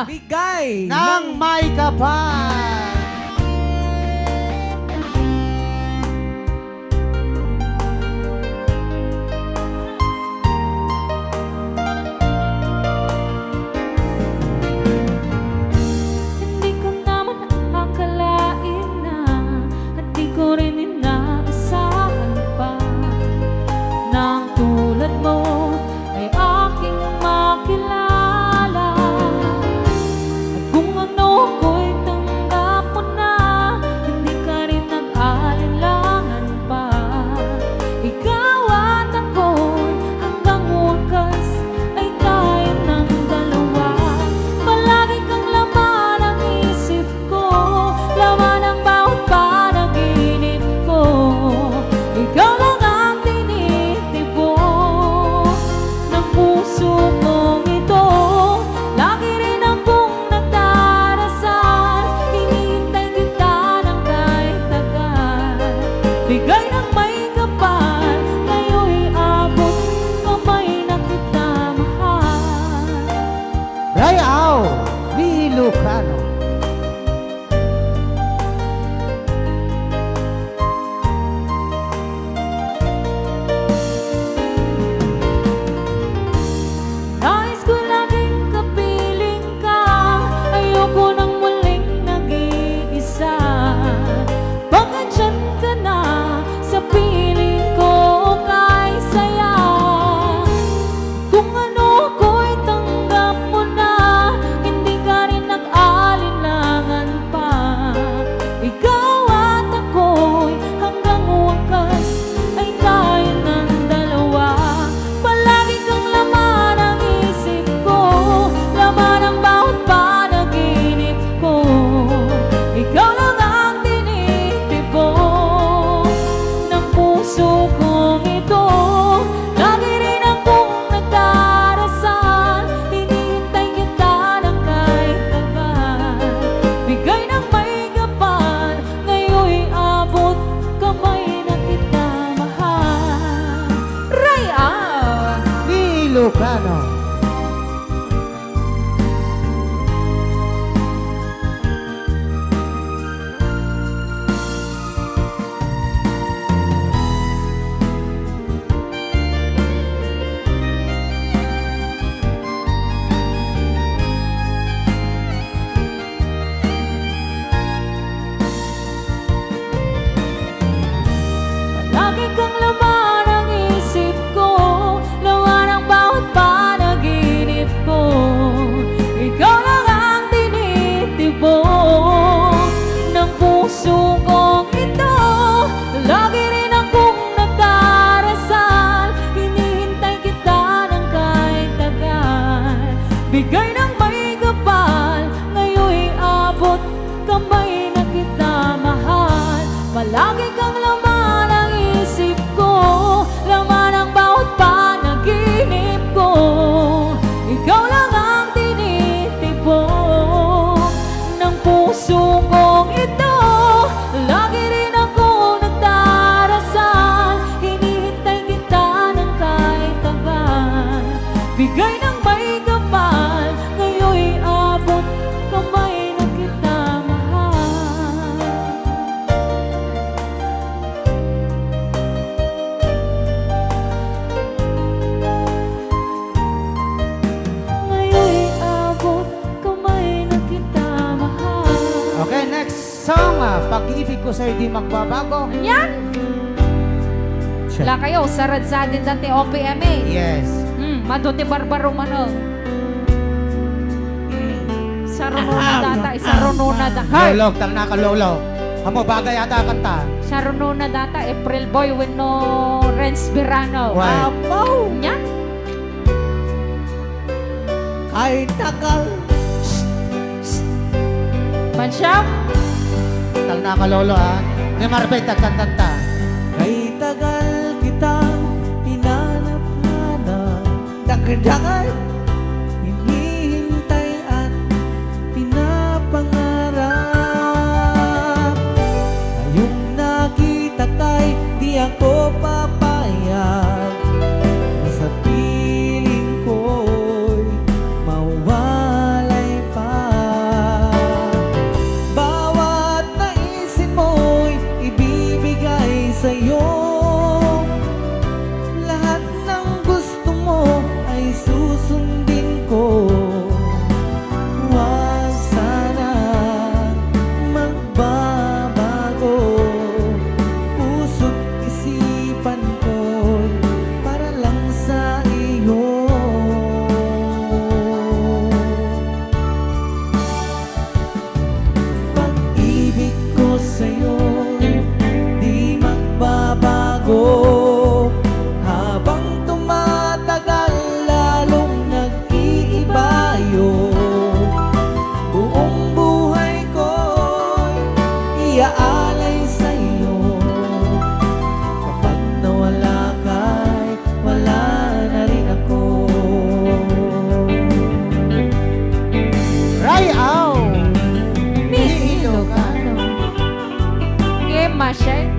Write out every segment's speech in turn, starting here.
bigay ng may kapal. Hindi ko naman akalain na at di ko rin inaasahan pa na ang tulad mo ay aking makilala. At kung ano ko'y tanggap mo na, hindi ka rin nag-alinlangan pa. Ikaw at ako'y hanggang wakas ay tayo ng dalawa. Palagi kang laman ang isip ko, laman ang bawat panaginip ko. Ikaw lang ang tinitibok ng puso kong ito. Lagi rin akong nagdarasal, hinihintay kita ng kahit tagal. Bigay ng may kapal, ngayon'y abot kamay na kita mahal. Rayaw, ni Lucano. Nais ko laging kapiling ka, ayoko nang muling nag-iisa. Pag nandyan ka na, sa piling ko kay saya. Kung ano ko'y tanggap mo na, hindi ka rin nag-alinlangan pa. Ikaw at ako'y hanggang wakas ay tayo ng dalawa. Palagi kang laman ang isip ko, laman ang bawat panaginip ko. Ikaw lang ang tinitibok ng puso kong ito. Lagi rin akong nagdarasal, hinihintay kita ng kahit tagal. Bigay ng may kapal, ngayon'y abot kamay na kita mahal. Rayaw! Ni Lucano. Lagi kang laman ang isip ko, laman ang bawat panaginip ko. Ikaw lang ang tinitibok ng puso kong ito. Lagi rin akong nagdarasal, hinihintay kita ng kahit tagal. Bigay ng may kapal, ngayon'y abot kamay na kita mahal. Palagi kang laman ang isip ko, laman ang bawat panaginip ko. Ikaw lang ang tinitibok ng puso kong ito. Lagi rin ako nagdarasal, hinihintay kita ng kahit tagal. Bigay ng may kapal, ngayon'y abot kamay na kita mahal. Ngayon'y abot kamay na kita mahal. Okay, next song. Pag-ibig ko sa'yo di magbabago. Yan! Wala kayo, sarad sa atin dati OPMA. Yes. Maduti barbaro mano. Saruno na data, isaruno na data. Lolog, tal nakalolo. Amo bagay ata kanta. Saruno na data, April Boy with no Renz Birano. Why? Apaw! Yan! ay tagal. Mansyam! Tal nakalolo ha. Ni Marbet tagkantanta. Kay tagal kitang hinanap-hanap, dakay hinihintay at pinapangarap. Ngayong nakita kay di ako papayag na sa piling ko'y mawalay pa. Mashay.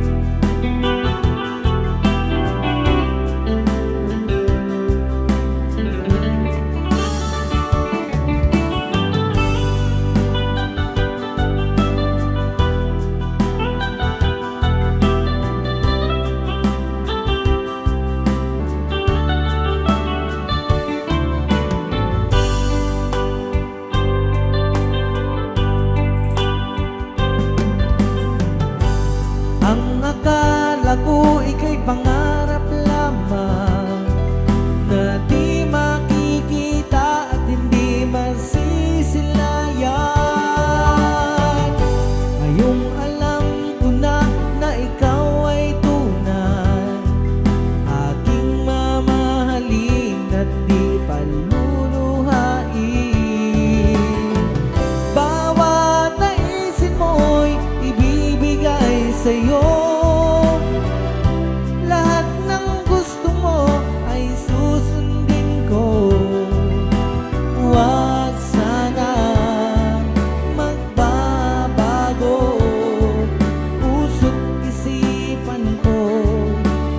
Ang akala ko ika'y pangarap lamang na di makikita at hindi masisilayan. Ngayong alam ko na ikaw ay tunay, aking mamahalin at di paluluhain. Bawat naisin mo'y ibibigay sa'yo. Lahat ng gusto mo ay susundin ko. Huwag sana magbabago puso't isipan ko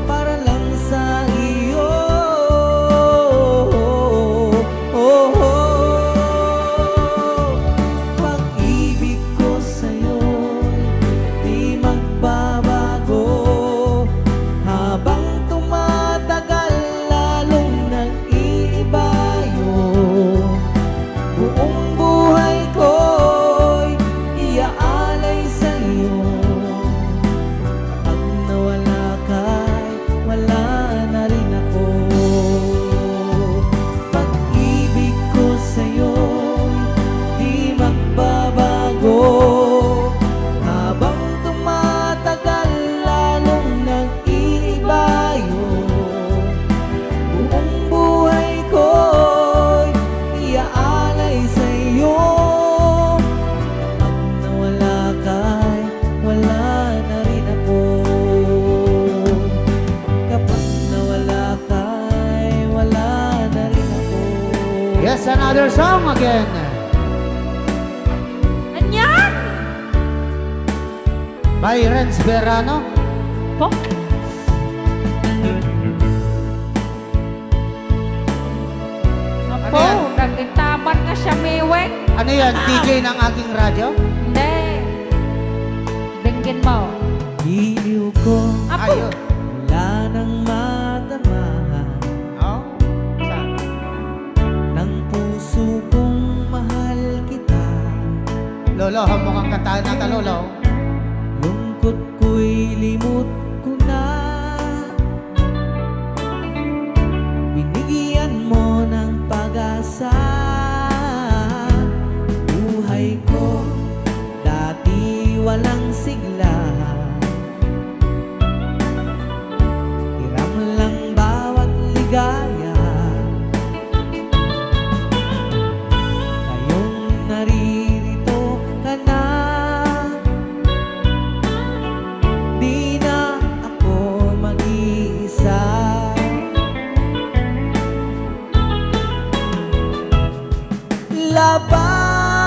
para lang sa iyo. Pag-ibig ko sa'yo'y di magbabago. Habang tumatagal lalong nag-iiba yun. Buong buhay ko'y iaalay sa'yo. Kapag nawala ka'y wala na rin ako. Pag-ibig ko sa'yo'y di magbabago. Habang tumatagal lalong nag-iiba yun. Buong buhay ko'y iaalay sa'yo. Kapag nawala ka'y wala na rin ako. Kapag nawala ka'y wala na rin ako. Yes, another song again. Anyan! By Renz Verano. Po? Ano Apo, yan? nagitaman nga siya, Miwek. Ano yan? DJ ng aking radyo? Hindi. Dinggin mo. Giliw ko Apo, Ayun. wala nang madama Oh, saan? ng puso kong mahal kita. Lolo, mukhang kantahan ng talolo. Lungkot ko'y limot ko na. Binigyan mo ng pag-asa. Buhay ko dati walang sigla. Hiram lang bawat ligaya. Ngayong naririto ka na, di na ako mag-iisa.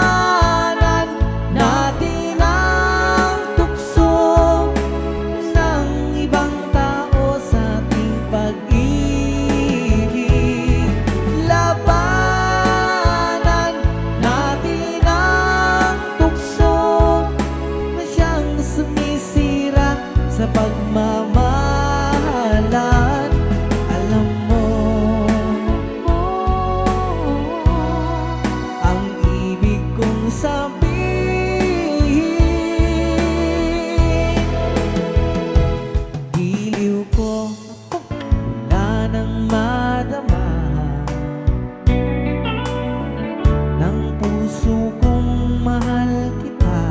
Labanan natin ang tukso ng ibang tao sa ating pag-ibig. Labanan natin ang tukso na siyang sumisira sa pagmamahalan. Alam mo, ang ibig kong sabihin. Giliw ko, wala nang madama ng puso kong mahal kita.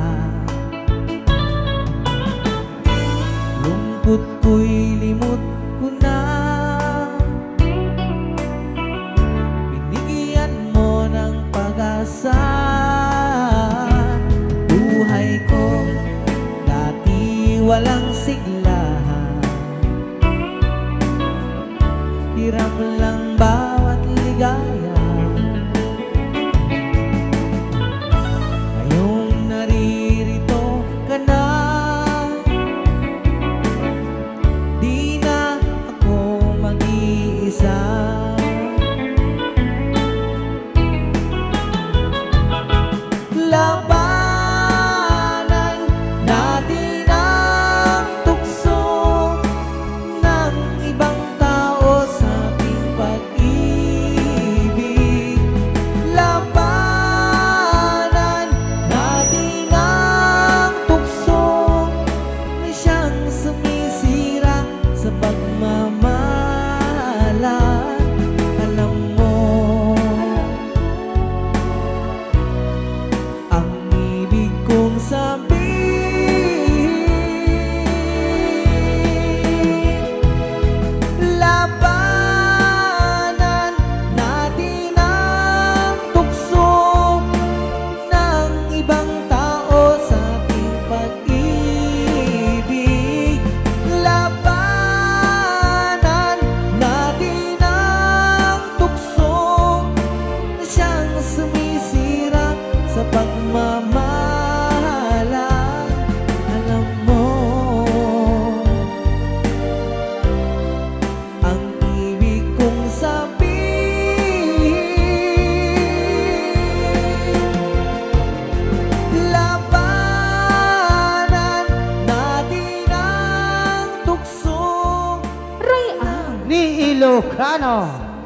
Lungkot ko'y limot ko na. Binigyan mo ng pag-asa. Buhay ko dati walang sigla. Hiram lang bawat ligaya. Ngayong naririto ka na, Labanan natin ang tukso ng ibang tao sa ating pag-ibig. Labanan natin ang tukso na siyang sumisira sa pagmamahalan. Alam mo, ang ibig kong sabihin, labanan natin ang tukso ng ibang tao sa ating pag-ibig. Labanan natin ang tukso na siyang sumisira sa pagmamahalan. Alam mo, ang ibig kong sabihin, labanan natin ang tukso. Ray ang Ni Ilocano.